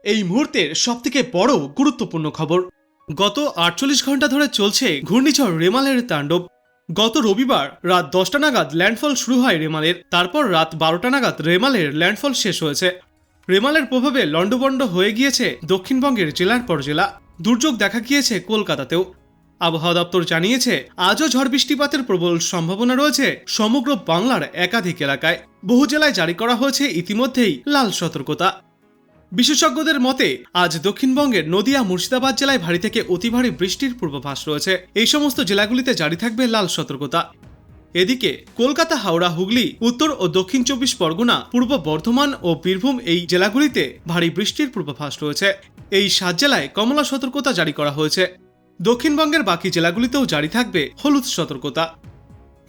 এই মুহূর্তের সবথেকে বড় গুরুত্বপূর্ণ খবর, গত 48 ঘন্টা ধরে চলছে ঘূর্ণিঝড় রেমালের তাণ্ডব। গত রবিবার রাত 10টা নাগাদ ল্যান্ডফল শুরু হয় রেমালের, তারপর রাত 12টা নাগাদ রেমালের ল্যান্ডফল শেষ হয়েছে। রেমালের প্রভাবে লন্ডভন্ড হয়ে গিয়েছে দক্ষিণবঙ্গের জেলার পর জেলা। দুর্যোগ দেখা গিয়েছে কলকাতাতেও। আবহাওয়া দপ্তর জানিয়েছে আজও ঝড় বৃষ্টিপাতের প্রবল সম্ভাবনা রয়েছে সমগ্র বাংলার একাধিক এলাকায়। বহু জেলায় জারি করা হয়েছে ইতিমধ্যেই লাল সতর্কতা। বিশেষজ্ঞদের মতে আজ দক্ষিণবঙ্গের নদিয়া মুর্শিদাবাদ জেলায় ভারী থেকে অতি ভারী বৃষ্টির পূর্বাভাস রয়েছে। এই সমস্ত জেলাগুলিতে জারি থাকবে লাল সতর্কতা। এদিকে কলকাতা, হাওড়া, হুগলি, উত্তর ও দক্ষিণ 24 পরগনা, পূর্ব বর্ধমান ও বীরভূম এই জেলাগুলিতে ভারী বৃষ্টির পূর্বাভাস রয়েছে। এই 7 জেলায় কমলা সতর্কতা জারি করা হয়েছে। দক্ষিণবঙ্গের বাকি জেলাগুলিতেও জারি থাকবে হলুদ সতর্কতা।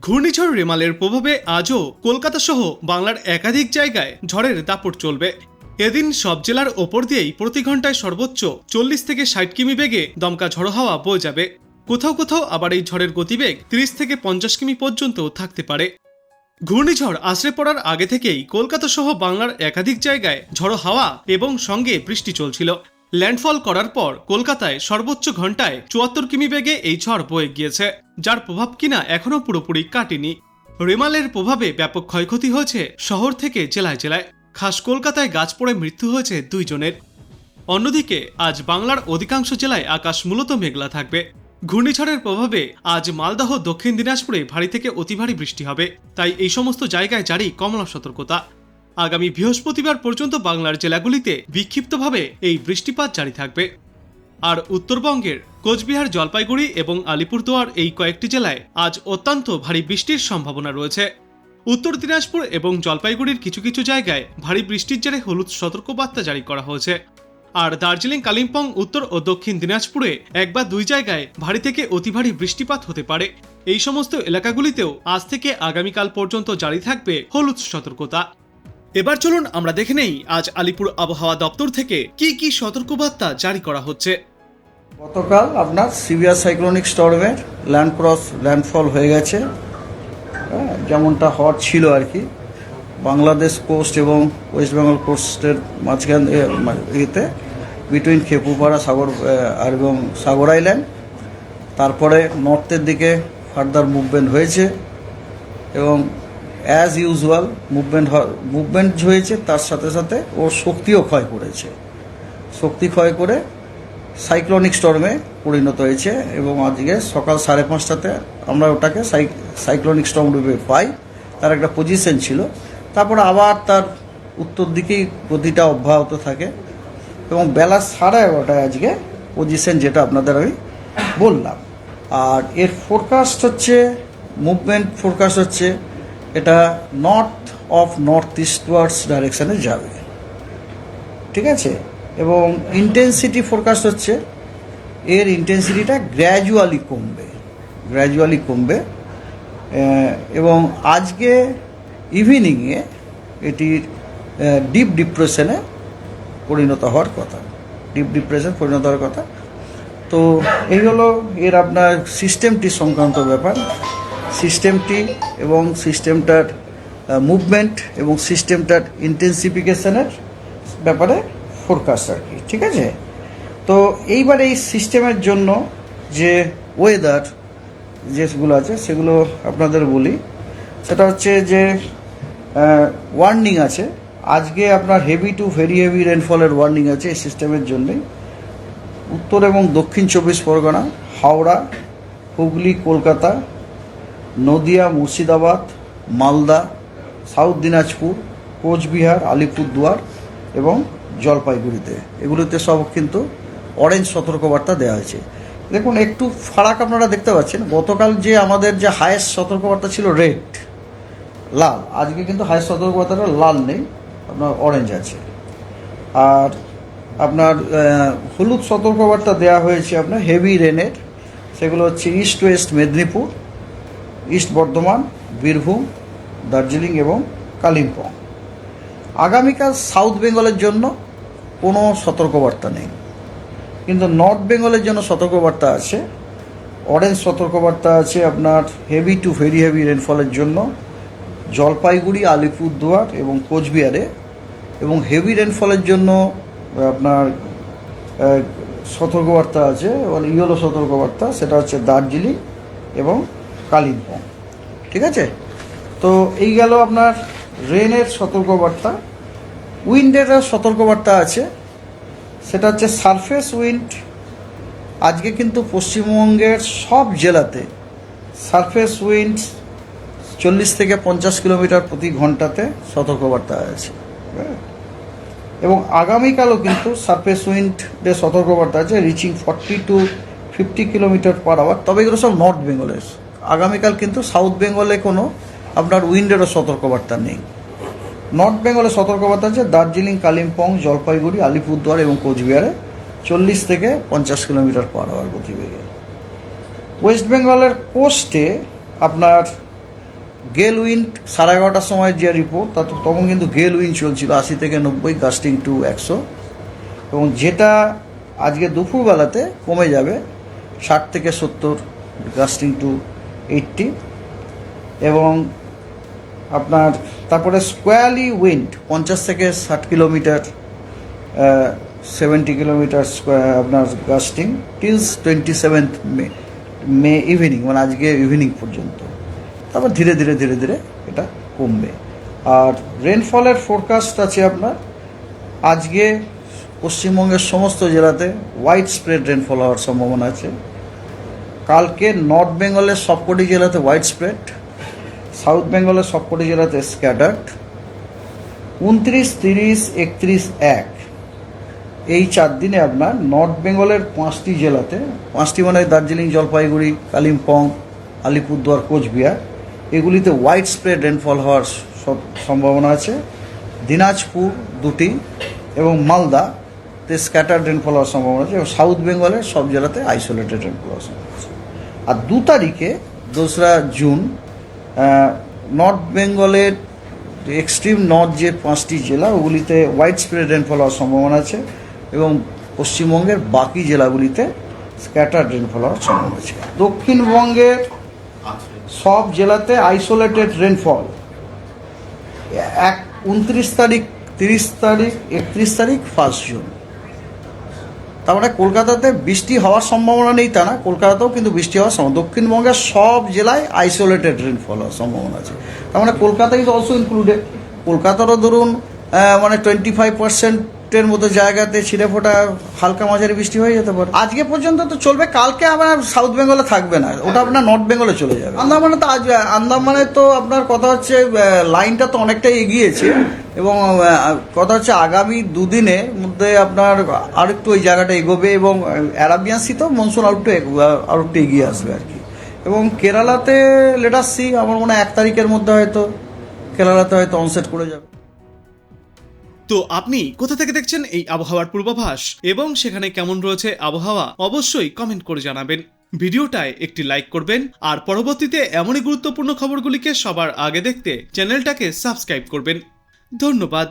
ঘূর্ণিঝড় রেমালের প্রভাবে আজও কলকাতা সহ বাংলার একাধিক জায়গায় ঝড়ের দাপট চলবে। এদিন সব জেলার ওপর দিয়েই প্রতি ঘন্টায় সর্বোচ্চ 40 থেকে 60 কিমি বেগে দমকা ঝড়ো হাওয়া বয়ে যাবে। কোথাও কোথাও আবার এই ঝড়ের গতিবেগ 30 থেকে 50 কিমি পর্যন্ত থাকতে পারে। ঘূর্ণিঝড় আছড়ে পড়ার আগে থেকেই কলকাতা সহ বাংলার একাধিক জায়গায় ঝড়ো হাওয়া এবং সঙ্গে বৃষ্টি চলছিল। ল্যান্ডফল করার পর কলকাতায় সর্বোচ্চ ঘন্টায় 74 কিমি বেগে এই ঝড় বয়ে গিয়েছে, যার প্রভাব কিনা এখনো পুরোপুরি কাটেনি। রেমালের প্রভাবে ব্যাপক ক্ষয়ক্ষতি হয়েছে শহর থেকে জেলায় জেলায়। খাস কলকাতায় গাছ পড়ে মৃত্যু হয়েছে 2 জনের। অন্যদিকে আজ বাংলার অধিকাংশ জেলায় আকাশ মূলত মেঘলা থাকবে। ঘূর্ণিঝড়ের প্রভাবে আজ মালদহ, দক্ষিণ দিনাজপুরে ভারী থেকে অতি ভারী বৃষ্টি হবে, তাই এই সমস্ত জায়গায় জারি কমলা সতর্কতা। আগামী বৃহস্পতিবার পর্যন্ত বাংলার জেলাগুলিতে বিক্ষিপ্তভাবে এই বৃষ্টিপাত জারি থাকবে। আর উত্তরবঙ্গের কোচবিহার, জলপাইগুড়ি এবং আলিপুরদুয়ার এই কয়েকটি জেলায় আজ অত্যন্ত ভারী বৃষ্টির সম্ভাবনা রয়েছে। উত্তর দিনাজপুর এবং জলপাইগুড়ির কিছু কিছু জায়গায় ভারী বৃষ্টির জেরে হলুদ সতর্কবার্তা জারি করা হয়েছে। আর দার্জিলিং, কালিম্পং, উত্তর ও দক্ষিণ দিনাজপুরে 1 বা 2 জায়গায় ভারী থেকে অতি ভারী বৃষ্টিপাত হতে পারে। এই সমস্ত এলাকাগুলিতেও আজ থেকে আগামীকাল পর্যন্ত জারি থাকবে হলুদ সতর্কতা। এবার চলুন আমরা দেখে নেই আজ আলিপুর আবহাওয়া দপ্তর থেকে কি কি সতর্কবার্তা জারি করা হচ্ছে। গতকাল আপনার সিভিয়ার সাইক্লোনিক স্টর্মের ল্যান্ডফল হয়ে গেছে, যেমনটা হওয়ার ছিল আর কি। বাংলাদেশ কোস্ট এবং ওয়েস্ট বেঙ্গল কোস্টের মাঝখান ইয়েতে বিটুইন খেপুপাড়া এবং সাগর আইল্যান্ড, তারপরে নর্থের দিকে ফার্দার মুভমেন্ট হয়েছে এবং অ্যাজ ইউজুয়াল মুভমেন্ট হয়েছে, তার সাথে সাথে ওর শক্তিও ক্ষয় করেছে। শক্তি ক্ষয় করে সাইক্লোনিক স্টর্মে পরিণত হয়েছে এবং আজকে সকাল 5:30টাতে আমরা ওটাকে সাইক্লোনিক স্টর্ম রূপে পাই। তার একটা পজিশন ছিল, তারপরে আবার তার উত্তর দিকেই গতিটা অব্যাহত থাকে এবং বেলা 11:30টায় আজকে পজিশন যেটা আপনাদের আমি বললাম। আর এর ফোরকাস্ট হচ্ছে, মুভমেন্ট ফোরকাস্ট হচ্ছে এটা নর্থ ইস্টওয়ার্ডস ডাইরেকশানে যাবে, ঠিক আছে। এবং ইন্টেন্সিটি ফোরকাস্ট হচ্ছে এর ইন্টেন্সিটিটা গ্র্যাজুয়ালি কমবে এবং আজকে ইভিনিংয়ে এটির ডিপ ডিপ্রেশনে পরিণত হওয়ার কথা। তো এই হলো এর আপনার সিস্টেমটি সংক্রান্ত ব্যাপার। সিস্টেমটি এবং সিস্টেমটার মুভমেন্ট এবং সিস্টেমটার ইন্টেন্সিফিকেশনের ব্যাপারে ফোরকাস্ট আর কি, ঠিক আছে। তো এইবার এই সিস্টেমের জন্য যে ওয়েদার যেগুলো আছে সেগুলো আপনাদের বলি। সেটা হচ্ছে যে ওয়ার্নিং আছে আজকে আপনার হেভি টু ভেরি হেভি রেনফলের ওয়ার্নিং আছে এই সিস্টেমের জন্যই। উত্তর এবং দক্ষিণ 24 পরগনা, হাওড়া, হুগলি, কলকাতা, নদিয়া, মুর্শিদাবাদ, মালদা, সাউথ দিনাজপুর, কোচবিহার, আলিপুরদুয়ার এবং জলপাইগুড়িতে, এগুলোতে সব কিন্তু অরেঞ্জ সতর্কবার্তা দেওয়া হয়েছে। দেখুন একটু ফারাক আপনারা দেখতে পাচ্ছেন, গতকাল যে আমাদের যে হায়েস্ট সতর্কবার্তা ছিল রেড, লাল, আজকে কিন্তু হায়েস্ট সতর্কবার্তাটা লাল নেই, আপনার অরেঞ্জ আছে। আর আপনার হলুদ সতর্কবার্তা দেওয়া হয়েছে আপনার হেভি রেনের, সেগুলো হচ্ছে east West Medinipur, east Bardhaman, Birbhum, Darjeeling এবং কালিম্পং। আগামীকাল সাউথ বেঙ্গলের জন্য কোনো সতর্কবার্তা নেই, কিন্তু নর্থ বেঙ্গলের জন্য সতর্কবার্তা আছে। অরেঞ্জ সতর্কবার্তা আছে আপনার হেভি টু ভেরি হেভি রেনফলের জন্য জলপাইগুড়ি, আলিপুরদুয়ার এবং কোচবিহারে, এবং হেভি রেনফলের জন্য আপনার সতর্কবার্তা আছে, মানে ইয়েলো সতর্কবার্তা, সেটা হচ্ছে দার্জিলিং এবং কালিম্পং। ঠিক আছে, তো এই গেল আপনার রেনের সতর্কবার্তা। উইন্ডের সতর্কবার্তা আছে, সেটা হচ্ছে সারফেস উইন্ড। আজকে কিন্তু পশ্চিমবঙ্গের সব জেলাতে সারফেস উইন্ড 40 থেকে 50 কিলোমিটার প্রতি ঘন্টাতে সতর্কবার্তা আছে। এবং আগামীকালও কিন্তু সারফেস উইন্ডের সতর্কবার্তা আছে, reaching 40 to 50 kilometre per hour. তবে এগুলো সব নর্থ বেঙ্গলের। আগামীকাল কিন্তু সাউথ বেঙ্গলে কোনো আপনার উইন্ডেরও সতর্কবার্তা নেই। নর্থ বেঙ্গলের সতর্কবার্তা আছে দার্জিলিং, কালিম্পং, জলপাইগুড়ি, আলিপুরদুয়ার এবং কোচবিহারে 40 থেকে 50 কিলোমিটার পার আওয়ার গতিবেগে। ওয়েস্ট বেঙ্গলের কোস্টে আপনার গেল উইন্ড 11:30টার সময় যে রিপোর্ট, তখন কিন্তু গেল উইন্ড চলছিল 80 থেকে 90, গাস্টিং টু 100, এবং যেটা আজকে দুপুরবেলাতে কমে যাবে 60 থেকে 70, গাস্টিং টু 80। এবং আপনার তারপরে স্কোয়ারলি উইন্ড 50 থেকে 60 কিলোমিটার, 70 কিলোমিটার আপনার গাস্টিং টিল 27 মে ইভিনিং, মানে আজকে ইভিনিং পর্যন্ত। তারপর ধীরে ধীরে ধীরে ধীরে এটা কমবে। আর রেনফলের ফোরকাস্ট আছে আপনার আজকে পশ্চিমবঙ্গের সমস্ত জেলাতে হোয়াইট স্প্রেড রেনফল হওয়ার সম্ভাবনা আছে। কালকে নর্থ বেঙ্গলের সবকটি জেলাতে হোয়াইট স্প্রেড, সাউথ বেঙ্গলের সবকটি জেলাতে স্ক্যাটার্ড। 29, 30, 31, 1 এই 4 দিনে আপনার নর্থ বেঙ্গলের 5টি জেলাতে, 5টি মানে দার্জিলিং, জলপাইগুড়ি, কালিম্পং, আলিপুরদুয়ার, কোচবিহার, এগুলিতে হোয়াইট স্প্রেড রেনফল হওয়ার সম্ভাবনা আছে। দিনাজপুর 2টি এবং মালদাতে স্ক্যাটার্ড রেনফল হওয়ার সম্ভাবনা আছে। এবং সাউথ বেঙ্গলের সব জেলাতে আইসোলেটেড রেনফল হওয়ার সম্ভাবনা আছে। আর 2 তারিখে 2রা জুন নর্থ বেঙ্গলের এক্সট্রিম নর্থ যে 5টি জেলা, ওগুলিতে হোয়াইট স্প্রেড রেনফল হওয়ার সম্ভাবনা আছে। এবং পশ্চিমবঙ্গের বাকি জেলাগুলিতে স্ক্যাটার্ড রেনফল হওয়ার সম্ভাবনা আছে। দক্ষিণবঙ্গের সব জেলাতে আইসোলেটেড রেনফল 29 তারিখ, 30 তারিখ, 31 তারিখ, 1 জুন। তার মানে কলকাতাতে বৃষ্টি হওয়ার সম্ভাবনা নেই তা না, কলকাতাতেও কিন্তু বৃষ্টি হওয়ার সম্ভাবনা। দক্ষিণবঙ্গের সব জেলায় আইসোলেটেড রেনফল হওয়ার সম্ভাবনা আছে। তার মানে কলকাতা ইজ অলসো ইনক্লুডেড। কলকাতারও ধরুন মানে 25%-এর মতো জায়গাতে ছিঁড়ে ফোটা হালকা মাঝারি বৃষ্টি হয়ে যেতে পারে। আজকে পর্যন্ত তো চলবে, কালকে আবার সাউথ বেঙ্গলে থাকবে না, ওটা আপনার নর্থ বেঙ্গলে চলে যাবে। আন্দামানে তো আন্দামানে তো আপনার কথা হচ্ছে লাইনটা তো অনেকটাই এগিয়েছে, এবং কথা হচ্ছে আগামী 2 দিনের মধ্যে আপনার আরেকটু ওই জায়গাটা এগোবে, এবং অ্যারাবিয়ান সি তো মনসুন আরেকটু এগিয়ে আসবে আর কি। এবং কেরালাতে লেটাস সি, আমার মনে হয় 1 তারিখের মধ্যে হয়তো কেরালাতে হয়তো অনসেট করে যাবে। তো আপনি কোথা থেকে দেখছেন এই আবহাওয়ার পূর্বাভাস এবং সেখানে কেমন রয়েছে আবহাওয়া, অবশ্যই কমেন্ট করে জানাবেন। ভিডিওটায় একটি লাইক করবেন, আর পরবর্তীতে এমনই গুরুত্বপূর্ণ খবরগুলিকে সবার আগে দেখতে চ্যানেলটাকে সাবস্ক্রাইব করবেন। ধন্যবাদ।